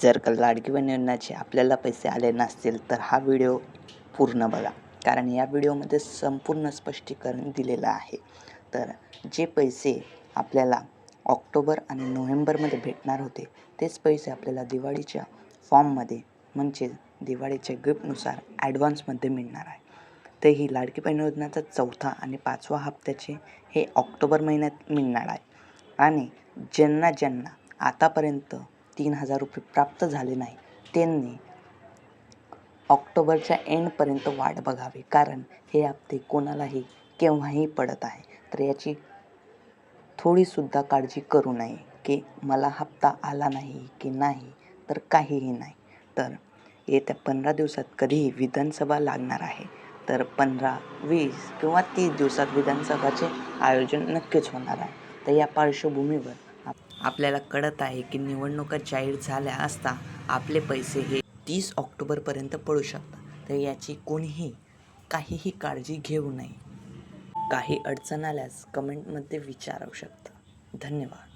जर का लाडकी बहीण योजनेचे आपल्याला पैसे आले नसतील तर हा व्हिडिओ पूर्ण बघा, कारण या व्हिडिओमध्ये संपूर्ण स्पष्टीकरण दिलेलं आहे. तर जे पैसे आपल्याला ऑक्टोबर आणि नोव्हेंबरमध्ये भेटणार होते तेच पैसे आपल्याला दिवाळीच्या फॉर्ममध्ये म्हणजे दिवाळीच्या गिफ्टनुसार ॲडव्हान्समध्ये मिळणार आहे. तर ही लाडकी बहीण योजनेचा 4था आणि 5वा हप्त्याचे हे ऑक्टोबर महिन्यात मिळणार आहे. आणि ज्यांना आतापर्यंत 3,000 रुपये प्राप्त झाले नाही त्यांनी ऑक्टोबरच्या एंडपर्यंत वाट बघावी, कारण हे हप्ते कोणालाही केव्हाही पडत आहे. तर याची थोडीसुद्धा काळजी करू नये की मला हप्ता आला नाही की नाही, तर काहीही नाही. तर येत्या 15 दिवसात कधीही विधानसभा लागणार आहे. तर 15, 20 किंवा 30 दिवसात विधानसभाचे आयोजन नक्कीच होणार आहे. तर या पार्श्वभूमीवर आपल्याला कळत आहे की निवडणुका जाहीर झाल्या असता आपले पैसे हे 30 ऑक्टोबरपर्यंत पडू शकतात. तर याची कोणीही काहीही काळजी घेऊ नये. काही अडचण आल्यास कमेंटमध्ये विचारू शकता. धन्यवाद.